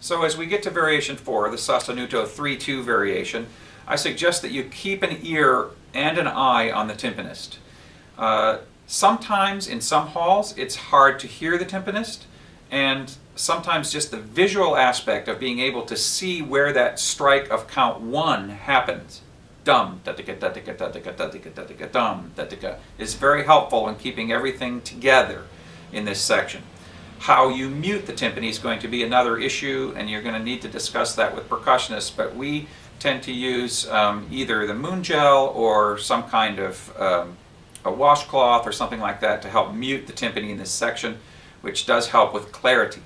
So as we get to variation 4, the sostenuto 3-2 variation, I suggest that you keep an ear and an eye on the timpanist. Sometimes in some halls it's hard to hear the timpanist, and sometimes just the visual aspect of being able to see where that strike of count 1 happens, dum, da-tika, da-tika, da-tika, da-tika, da-tika, dum, da-tika, is very helpful in keeping everything together in this section. How you mute the timpani is going to be another issue, and you're going to need to discuss that with percussionists, but we tend to use either the moon gel or some kind of a washcloth or something like that to help mute the timpani in this section, which does help with clarity.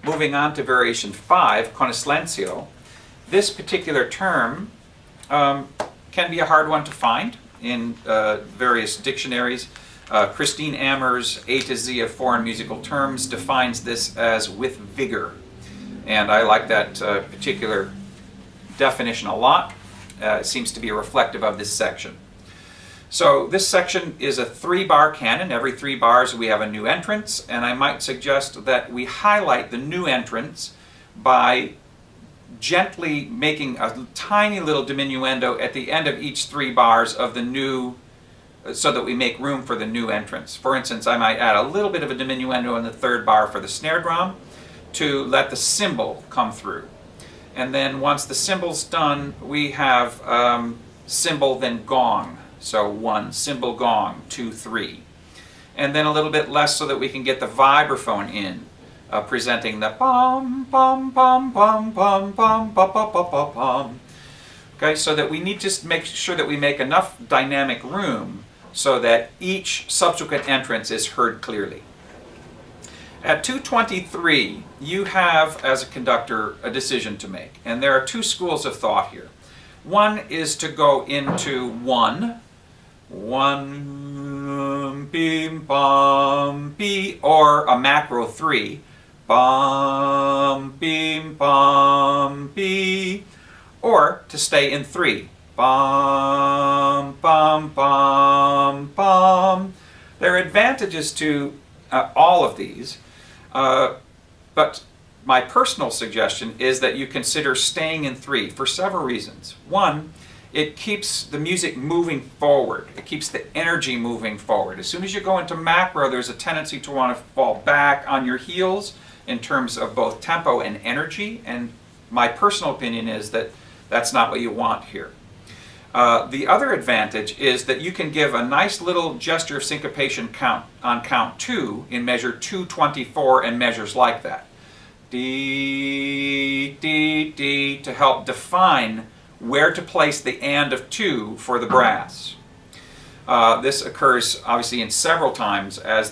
Moving on to variation 5, con silenzio. This particular term can be a hard one to find in various dictionaries. Christine Ammer's A to Z of Foreign Musical Terms defines this as with vigor, and I like that particular definition a lot. It seems to be reflective of this section. So this section is a 3-bar canon. Every 3 bars we have a new entrance, and I might suggest that we highlight the new entrance by gently making a tiny little diminuendo at the end of each 3 bars of the new, so that we make room for the new entrance. For instance, I might add a little bit of a diminuendo in the 3rd bar for the snare drum to let the cymbal come through. And then once the cymbal's done, we have cymbal then gong. So 1 cymbal gong, 2, 3. And then a little bit less so that we can get the vibraphone in, presenting the bum bum bum bum bum bum bum bum bum bum. Okay, so that we need to make sure that we make enough dynamic room so that each subsequent entrance is heard clearly. At 223, you have, as a conductor, a decision to make. And there are 2 schools of thought here. One is to go into 1, bim, bum, be, or a macro 3, bum, bim, bum, be, or to stay in 3, bum, bum, bum, bum. There are advantages to all of these, but my personal suggestion is that you consider staying in 3 for several reasons. One, it keeps the music moving forward. It keeps the energy moving forward. As soon as you go into macro, there's a tendency to want to fall back on your heels in terms of both tempo and energy, and my personal opinion is that that's not what you want here. The other advantage is that you can give a nice little gesture of syncopation count on count 2 in measure 224 and measures like that. D, D, D, to help define where to place the and of 2 for the brass. This occurs obviously in several times as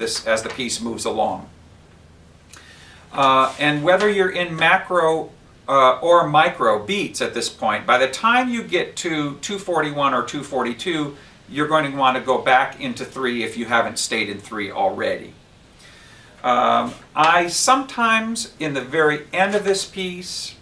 as the piece moves along. And whether you're in macro or micro beats at this point, by the time you get to 241 or 242, you're going to want to go back into 3 if you haven't stayed in 3 already. I sometimes, in the very end of this piece,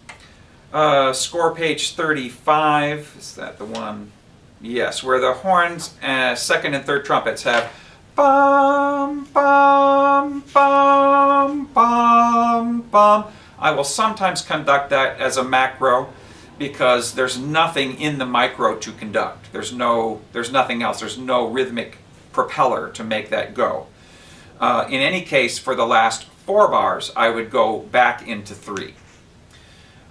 score page 35, is that the one? Yes, where the horns, 2nd and 3rd trumpets have bum, bum, bum, bum, bum. I will sometimes conduct that as a macro because there's nothing in the micro to conduct. There's nothing else. There's no rhythmic propeller to make that go. In any case, for the last 4 bars, I would go back into 3.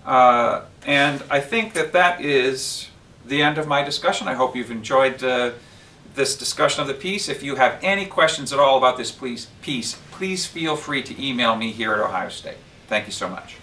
And I think that is the end of my discussion. I hope you've enjoyed this discussion of the piece. If you have any questions at all about this piece, please feel free to email me here at Ohio State. Thank you so much.